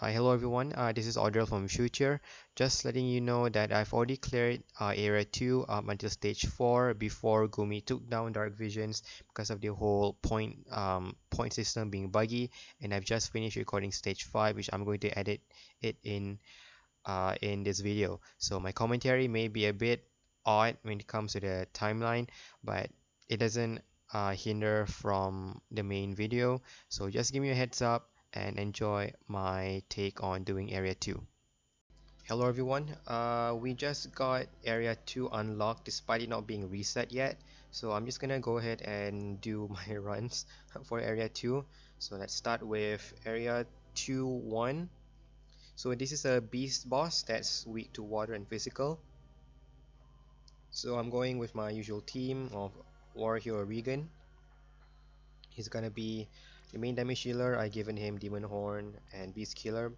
Hello everyone, this is Audrey from Future. Just letting you know that I've already cleared Area 2 up until Stage 4 before Gumi took down Dark Visions because of the whole point system being buggy, and I've just finished recording Stage 5, which I'm going to edit it in this video. So my commentary may be a bit odd when it comes to the timeline, but it doesn't hinder from the main video. So just give me a heads up and enjoy my take on doing Area 2. Hello everyone, we just got Area 2 unlocked despite it not being reset yet. So I'm just gonna go ahead and do my runs for Area 2. So let's start with Area 2-1. So this is a beast boss that's weak to water and physical. So I'm going with my usual team of War Hero Regan. He's gonna be the main damage healer. I given him Demon Horn and Beast Killer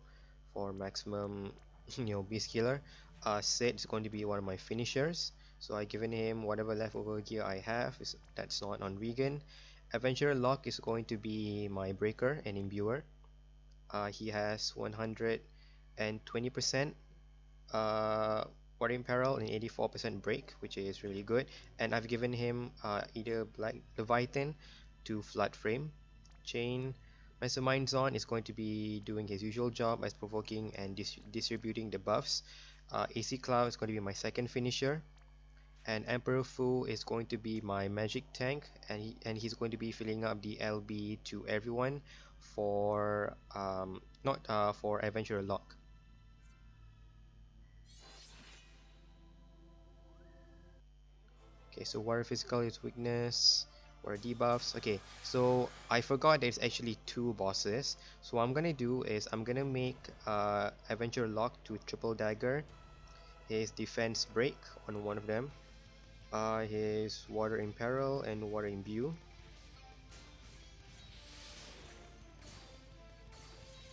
for maximum Beast Killer. Sid is going to be one of my finishers. So I given him whatever leftover gear I have that's not on Regan. Adventurer Lock is going to be my breaker and imbuer. He has 120% Water Imperil and 84% break, which is really good. And I've given him either Black Leviathan to Flood Frame. Chain Mastermind Zon is going to be doing his usual job as provoking and distributing the buffs. AC Cloud is going to be my second finisher. And Emperor Fu is going to be my magic tank, and he's going to be filling up the LB to everyone for not for Adventurer Lock. Okay, so water physical is weakness, water debuffs. Okay, so I forgot there's actually two bosses. So what I'm gonna do is I'm gonna make Adventure Lock to triple dagger, his defense break on one of them, his water imperil and water imbue.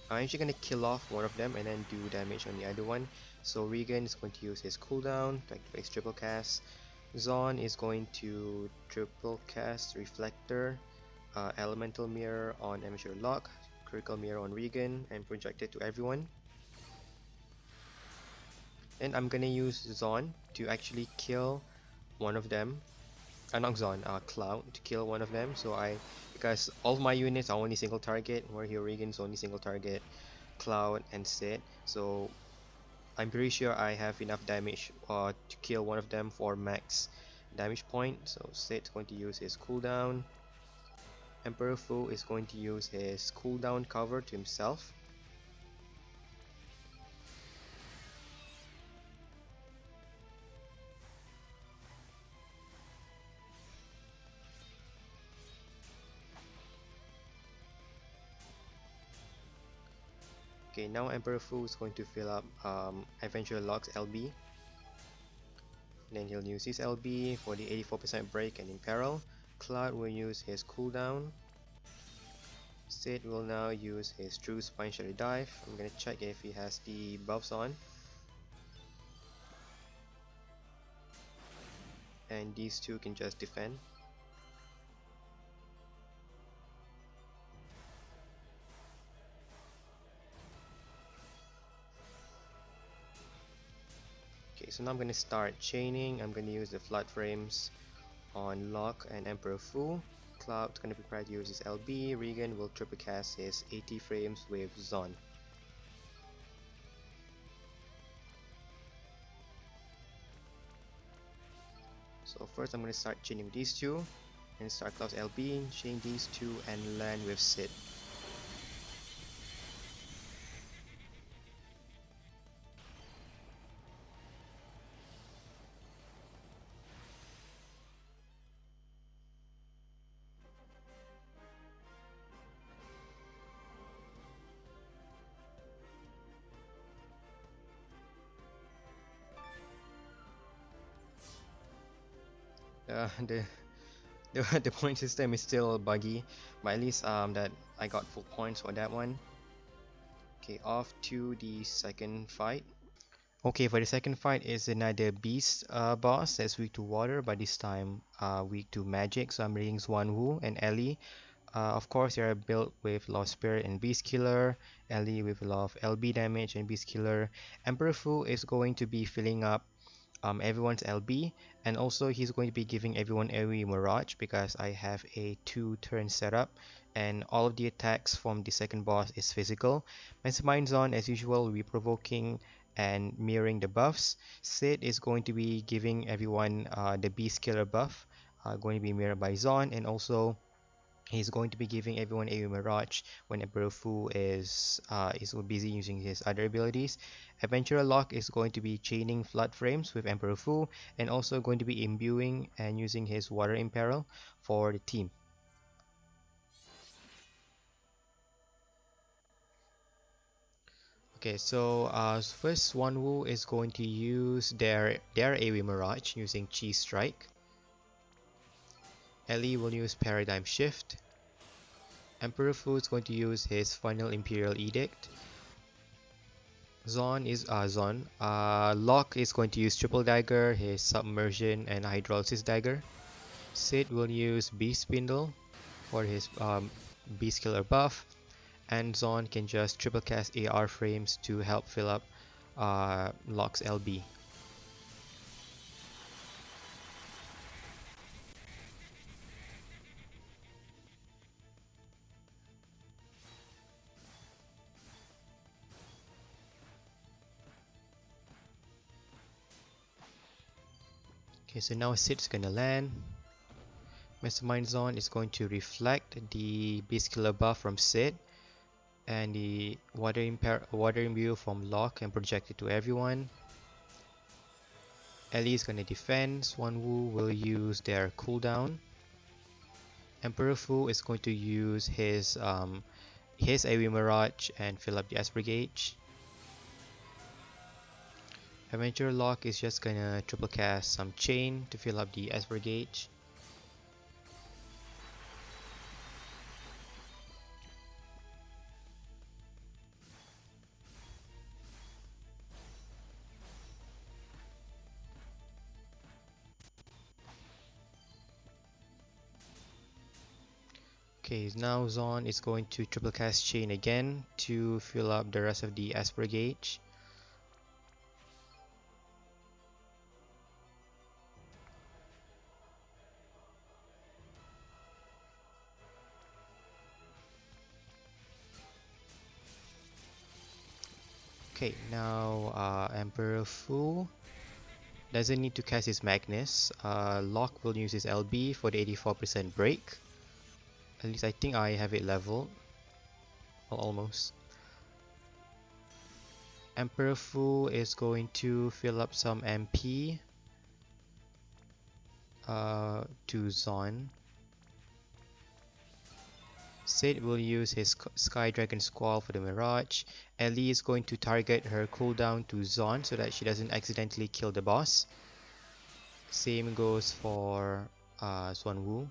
I'm actually gonna kill off one of them and then do damage on the other one. So Regan is going to use his cooldown to activate his triple cast. Zon is going to triple cast Reflector, Elemental Mirror on Amateur Lock, Critical Mirror on Regan, and project it to everyone. And I'm gonna use Zon to actually kill one of them. Not Zon, Cloud to kill one of them. Because all of my units are only single target, where here Regan's only single target, Cloud and Sid. So I'm pretty sure I have enough damage to kill one of them for max damage point. So Sid's going to use his cooldown. Emperor Fu is going to use his cooldown cover to himself. Okay, now Emperor Fu is going to fill up Adventure Lock's LB. Then he'll use his LB for the 84% break and imperil. Cloud will use his cooldown. Sid will now use his True Spine Shadow Dive. I'm gonna check if he has the buffs on. And these two can just defend. Okay, so now I'm going to start chaining. I'm going to use the Flood Frames on Lock and Emperor Fu. Cloud's going to be prepared to use his LB. Regan will triple cast his 80 frames with Zon. So first I'm going to start chaining these two. And start Cloud's LB, chain these two, and land with Sid. The the point system is still buggy, but at least that I got full points for that one. Okay, off to the second fight. Okay, for the second fight is another beast boss that's weak to water, but this time weak to magic. So I'm bringing Zwan Wu and Ellie. Of course, they are built with Law Spirit and Beast Killer, Ellie with a lot of LB damage and Beast Killer. Emperor Fu is going to be filling up everyone's LB, and also he's going to be giving everyone AoE Mirage because I have a 2-turn setup, and all of the attacks from the second boss is physical. Mastermind Zone, as usual, will be provoking and mirroring the buffs. Sid is going to be giving everyone the Beast Killer buff, going to be mirrored by Zon, and also he's going to be giving everyone a Mirage when Emperor Fu is busy using his other abilities. Adventurer Lock is going to be chaining Flood Frames with Emperor Fu and also going to be imbuing and using his Water Imperil for the team. Okay, so first Wanwu is going to use their AoE Mirage using Chi Strike. Ellie will use Paradigm Shift. Emperor Fu is going to use his final Imperial Edict. Locke is going to use Triple Dagger, his Submersion and Hydrolysis Dagger. Sid will use Beast Spindle for his Beast Killer buff, and Zon can just triple cast AR frames to help fill up Locke's LB. Okay, so now Sid's gonna land. Mastermind Zone is going to reflect the Beast Killer buff from Sid, and the Water Imbue from Locke and project it to everyone. Ellie is gonna defend. Swanwu will use their cooldown. Emperor Fu is going to use his AoE Mirage and fill up the Esper gauge. Adventurer Lock is just gonna triple cast some chain to fill up the Esper gauge. Okay, now Zon is going to triple cast chain again to fill up the rest of the Esper gauge. Okay, now Emperor Fu doesn't need to cast his Magnus. Locke will use his LB for the 84% break. At least I think I have it leveled. Well, almost. Emperor Fu is going to fill up some MP to Zon. Sid will use his Sky Dragon Squall for the Mirage. Ellie is going to target her cooldown to Zon so that she doesn't accidentally kill the boss. Same goes for Swanwu.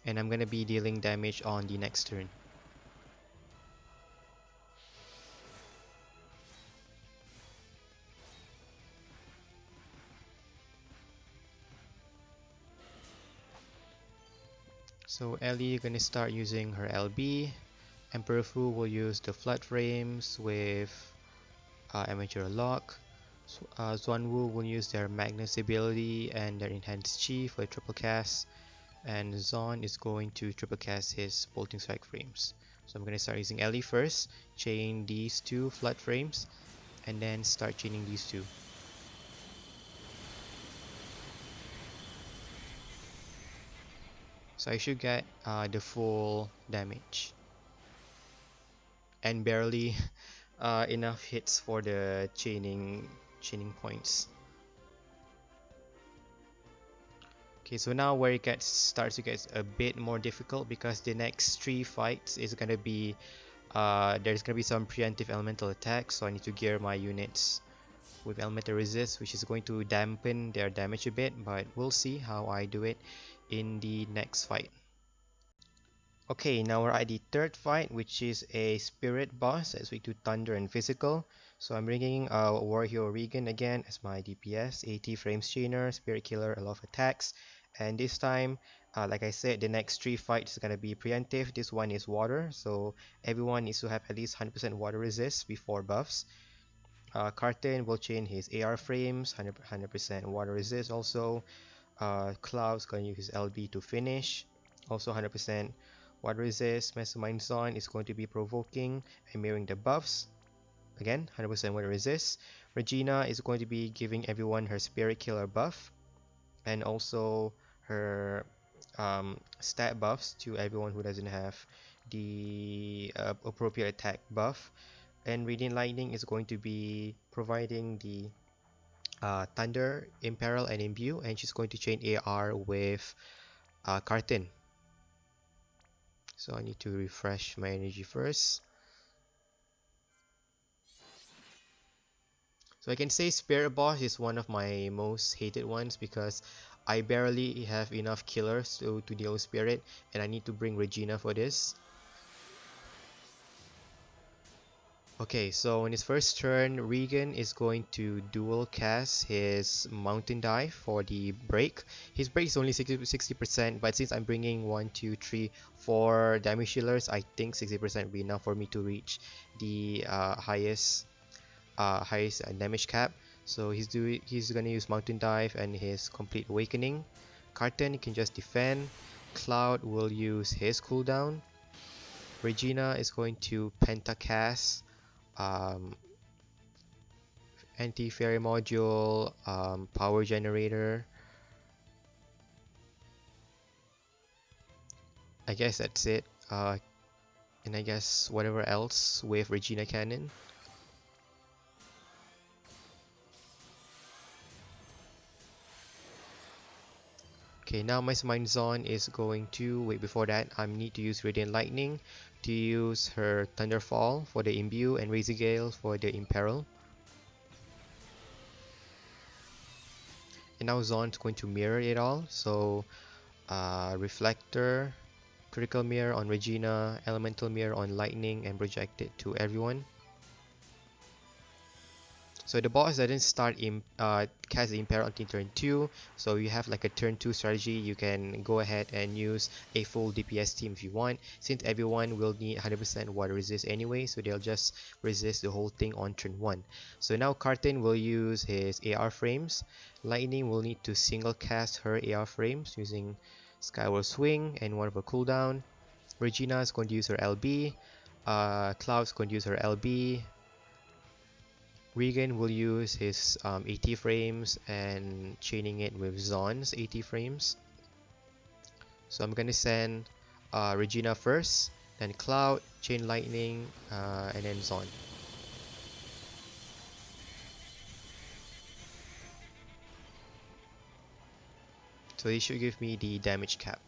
And I'm gonna be dealing damage on the next turn. So Ellie gonna start using her LB. Emperor Fu will use the Flood Frames with Amateur Lock. Zhuanwu will use their Magnus ability and their Enhanced Chi for a triple cast. And Zon is going to triple cast his Bolting Strike frames. So I'm gonna start using Ellie first, chain these two Flood Frames, and then start chaining these two. So I should get the full damage. And barely enough hits for the chaining points. Okay, so now where it starts to get a bit more difficult because the next 3 fights is gonna be there's gonna be some preemptive elemental attacks, so I need to gear my units with elemental resist, which is going to dampen their damage a bit, but we'll see how I do it in the next fight. Okay, now we're at the third fight, which is a spirit boss that's weak to thunder and physical. So I'm bringing War Hero Regan again as my DPS, 80 frames chainer, spirit killer, a lot of attacks, and this time Like I said, the next three fights is gonna be preemptive. This one is water, so everyone needs to have at least 100% water resist before buffs. Carton will chain his AR frames, 100% water resist also. Cloud's gonna use his LB to finish, also 100% water resist. Mastermind Zon is going to be provoking and mirroring the buffs, again 100% water resist. Regina is going to be giving everyone her spirit killer buff, and also her stat buffs to everyone who doesn't have the appropriate attack buff. And Radiant Lightning is going to be providing the Thunder, Imperil, and Imbue, and she's going to chain AR with Kartin. So I need to refresh my energy first. So I can say Spirit Boss is one of my most hated ones because I barely have enough killers to deal with Spirit, and I need to bring Regina for this. Okay, so in his first turn, Regan is going to dual cast his Mountain Dive for the break. His break is only 60%, but since I'm bringing 1, 2, 3, 4 damage dealers, I think 60% will be enough for me to reach the highest damage cap. So he's gonna use Mountain Dive and his Complete Awakening. Carton can just defend. Cloud will use his cooldown. Regina is going to Pentacast anti-fairy module, power generator. I guess that's it. And I guess whatever else with Regina Cannon. Okay, now my Mind Zone is going to wait. Before that, I need to use Radiant Lightning to use her Thunderfall for the Imbue and Razor Gale for the Imperil. And now Zon's going to mirror it all. So Reflector, Critical Mirror on Regina, Elemental Mirror on Lightning, and project it to everyone. So the boss doesn't start in cast the Imperil until turn 2, so you have like a turn 2 strategy. You can go ahead and use a full DPS team if you want, since everyone will need 100% water resist anyway, so they'll just resist the whole thing on turn 1. So now Carton will use his AR frames. Lightning will need to single cast her AR frames using Skyward Swing and one of her cooldown. Regina is going to use her LB. Cloud's going to use her LB. Regan will use his 80 frames and chaining it with Zon's 80 frames. So I'm gonna send Regina first, then Cloud, Chain Lightning, and then Zon. So he should give me the damage cap.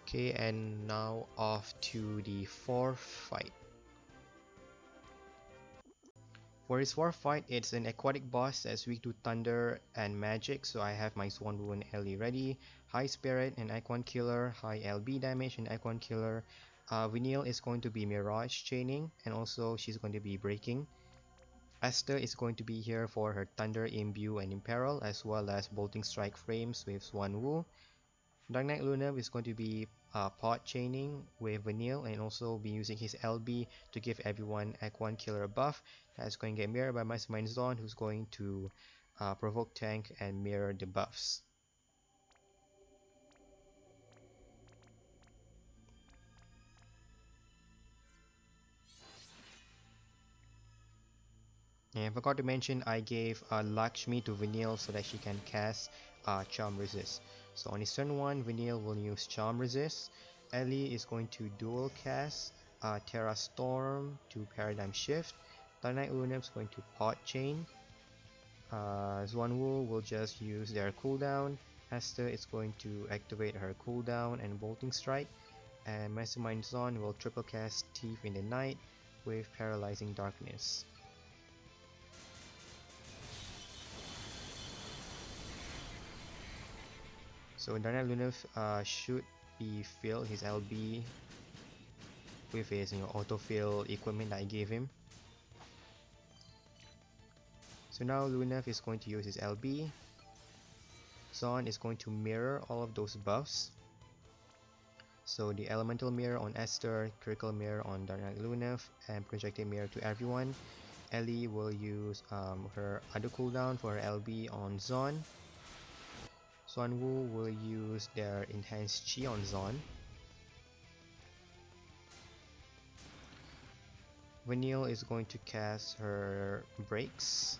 Okay, and now off to the fourth fight. For his fourth fight, it's an aquatic boss that's weak to thunder and magic, so I have my Swan Wound LE ready. High Spirit and Icon Killer, high LB damage and Icon Killer. Vinyl is going to be Mirage chaining, and also she's going to be breaking. Esther is going to be here for her Thunder, Imbue, and Imperil, as well as Bolting Strike frames with Swan Wu. Dark Knight Luna is going to be pot chaining with Vanille, and also be using his LB to give everyone Icon Killer buff. That's going to get mirrored by Mastermind Zon, who's going to provoke tank and mirror the buffs. And I forgot to mention, I gave Lakshmi to Vanille so that she can cast Charm Resist. So on his turn 1, Vanille will use Charm Resist. Ellie is going to dual cast Terra Storm to Paradigm Shift. Dark Knight Luna is going to Pot Chain. Zwanwu will just use their cooldown. Hester is going to activate her cooldown and Bolting Strike. And Mastermind Zon will triple cast Thief in the Night with Paralyzing Darkness. So Dark Knight Luna shoot be filled his LB with his autofill equipment that I gave him. So now Lunaf is going to use his LB. Zon is going to mirror all of those buffs. So the elemental mirror on Esther, critical mirror on Dark Knight Lunaf, and projected mirror to everyone. Ellie will use her other cooldown for her LB on Zon. Xuanwu will use their enhanced chi on Zon. Vanille is going to cast her breaks,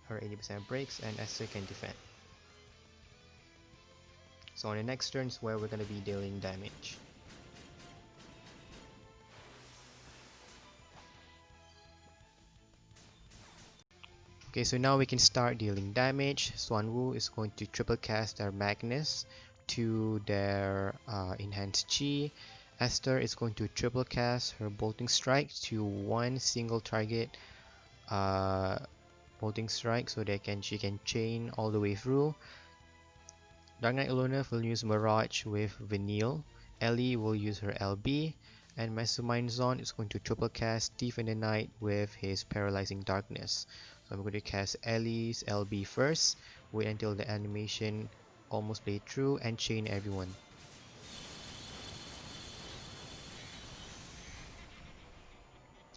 her 80% breaks, and Esther can defend. So on the next turn is where we're going to be dealing damage. Okay, so now we can start dealing damage. Xuanwu is going to triple cast their Magnus to their enhanced chi. Esther is going to triple cast her bolting strike to one single target bolting strike, so she can chain all the way through. Dark Knight Lunaf will use Mirage with Vanille. Ellie will use her LB, and Mastermind Zon is going to triple cast Thief in the Night with his Paralyzing Darkness. So I'm going to cast Ellie's LB first, wait until the animation almost played through, and chain everyone.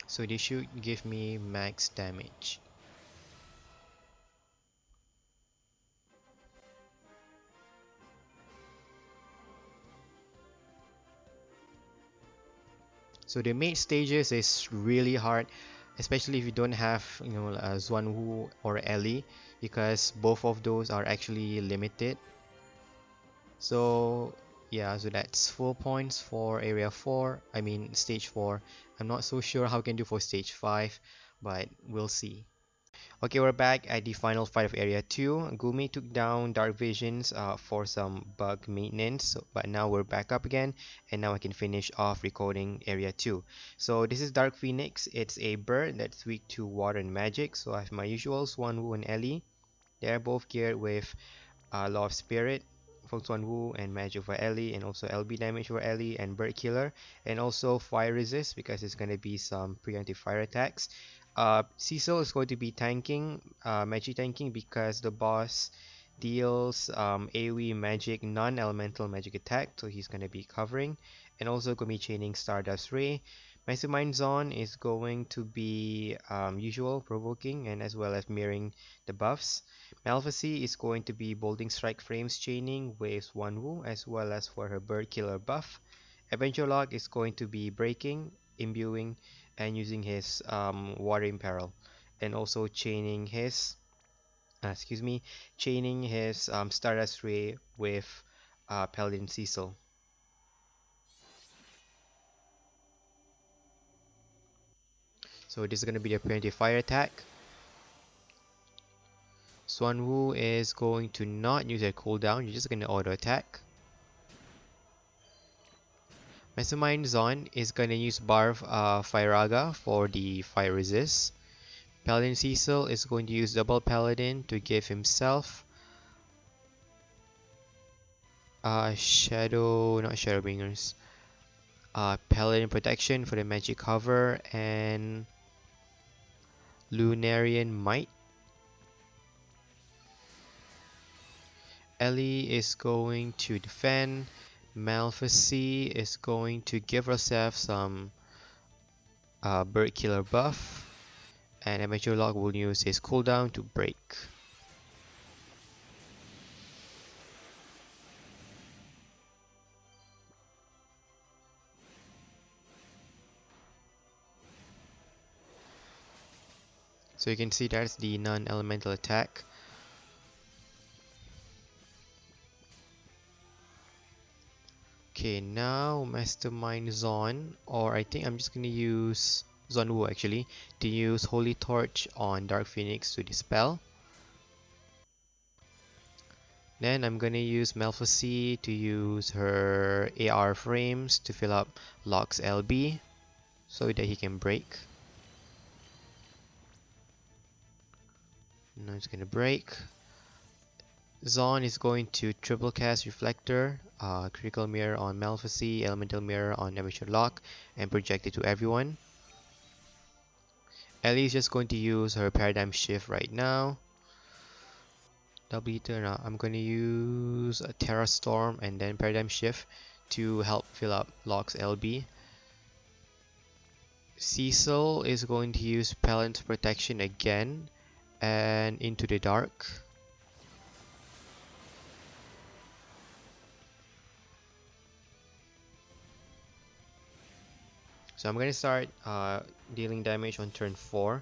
So this should give me max damage. So the mid stages is really hard, especially if you don't have Xuanwu or Ellie, because both of those are actually limited. So yeah, so that's 4 points for area 4. I mean stage 4. I'm not so sure how I can do for stage 5, but we'll see. Okay, we're back at the final fight of Area 2. Gumi took down Dark Visions for some bug maintenance, but now we're back up again, and now I can finish off recording Area 2. So this is Dark Phoenix. It's a bird that's weak to water and magic. So I have my usuals, Xuanwu and Ellie. They're both geared with Law of Spirit for Xuanwu and Magic for Ellie, and also LB damage for Ellie and Bird Killer, and also Fire Resist because it's going to be some preemptive fire attacks. Cecil is going to be tanking, magic tanking, because the boss deals AoE magic, non-elemental magic attack, so he's going to be covering, and also going to be chaining Stardust Ray. Mastermind Zon is going to be usual, provoking, and as well as mirroring the buffs. Malphacy is going to be Bolting Strike Frames chaining with Xuanwu, as well as for her Bird Killer buff. Avenger Lock is going to be breaking, imbuing, and using his Water Imperil, and also chaining his Stardust Ray with Paladin Cecil. So this is going to be the preemptive fire attack. Xuanwu is going to not use their cooldown, you're just going to auto attack. Mastermind Zon is going to use Barf Firaga for the fire resist. Paladin Cecil is going to use double Paladin to give himself Shadowbringers. Paladin Protection for the magic cover, and Lunarian Might. Ellie is going to defend. Malphacy is going to give herself some Bird Killer buff, and Avenger Lock will use his cooldown to break. So you can see that's the non-elemental attack. Okay, now Mastermind Zon, or I think I'm just gonna use Xuanwu actually, to use Holy Torch on Dark Phoenix to dispel. Then I'm gonna use Malphacy to use her AR frames to fill up Locke's LB so that he can break. Now it's gonna break. Zon is going to triple cast Reflector, Critical Mirror on Malphacy, Elemental Mirror on Amateur Lock, and project it to everyone. Ellie is just going to use her Paradigm Shift right now. Double turn. I'm going to use a Terra Storm and then Paradigm Shift to help fill up Lock's LB. Cecil is going to use Paladin's Protection again and Into the Dark. So I'm going to start dealing damage on turn 4.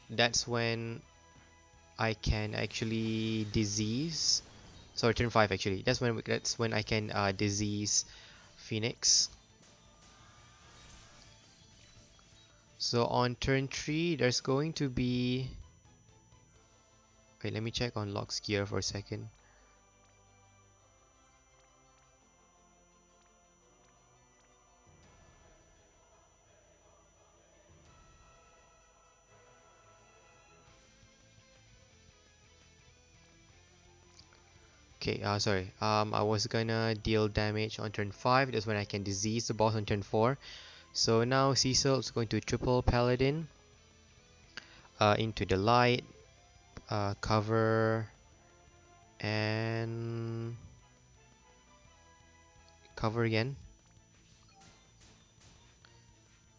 That's when I can actually disease. Sorry, turn 5 actually. That's when I can disease Phoenix. So on turn 3, there's going to be. Wait, let me check on Lock's gear for a second. Okay, sorry. I was gonna deal damage on turn 5. That's when I can disease the boss on turn 4. So now Cecil is going to triple Paladin into the light, cover, and cover again.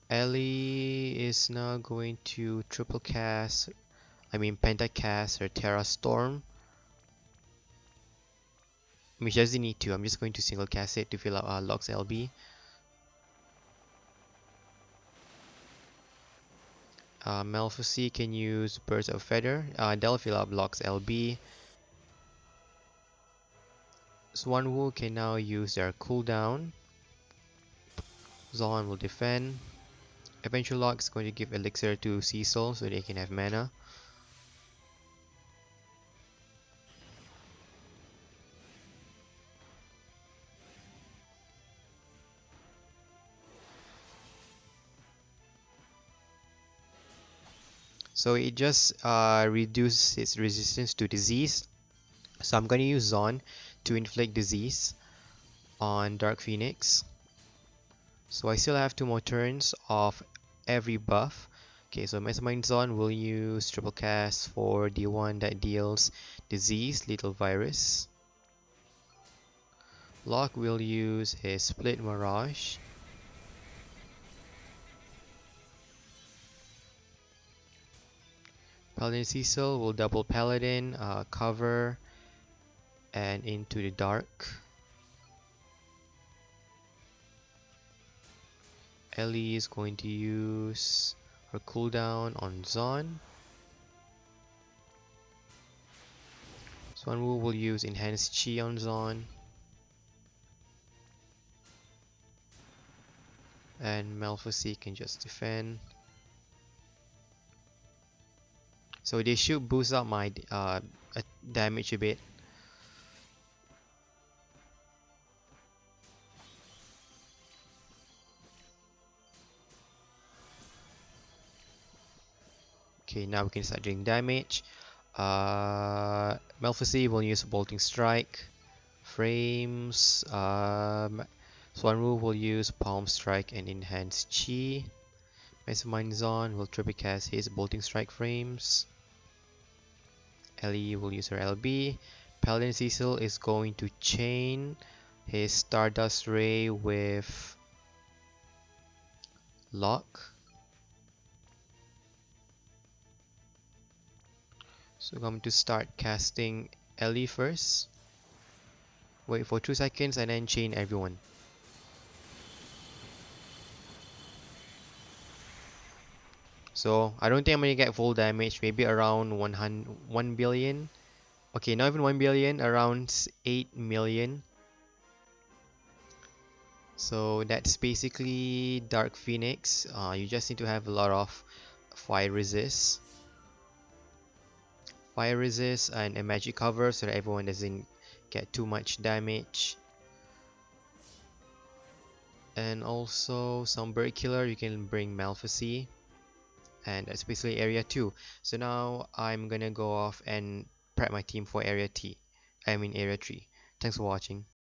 Ellie is now going to pentacast her Terra Storm. I mean, she doesn't need to. I'm just going to single cast it to fill up Lock's LB. Malphacy can use Birds of Feather. That'll fill up Lock's LB. Swanwu can now use their cooldown. Zon will defend. Eventual Lock is going to give Elixir to Cecil so they can have mana. So it just reduces its resistance to disease. So I'm going to use Zon to inflict disease on Dark Phoenix. So I still have 2 more turns of every buff. Okay, so Mastermind Zon will use triple cast for the one that deals disease, lethal virus. Lock will use his Split Mirage. Paladin Cecil will double Paladin, cover, and Into the Dark. Ellie is going to use her cooldown on Zon. Swanwu will use Enhanced Chi on Zon. And Malphacy can just defend. So they should boost up my damage a bit. Okay, now we can start doing damage. Malphacy will use Bolting Strike. Frames. Swanwu will use Palm Strike and Enhanced Chi. Mastermind Zon will triple cast his Bolting Strike frames. Ellie will use her LB. Paladin Cecil is going to chain his Stardust Ray with Lock. So I'm going to start casting Ellie first. Wait for 2 seconds and then chain everyone. So I don't think I'm gonna get full damage, maybe around 1 billion. Okay, not even 1 billion, around 8 million. So that's basically Dark Phoenix. You just need to have a lot of fire resist. Fire resist and a magic cover so that everyone doesn't get too much damage. And also some bird killer, you can bring Malphacy. And that's basically area 2. So now I'm gonna go off and prep my team for area T. I mean area 3. Thanks for watching.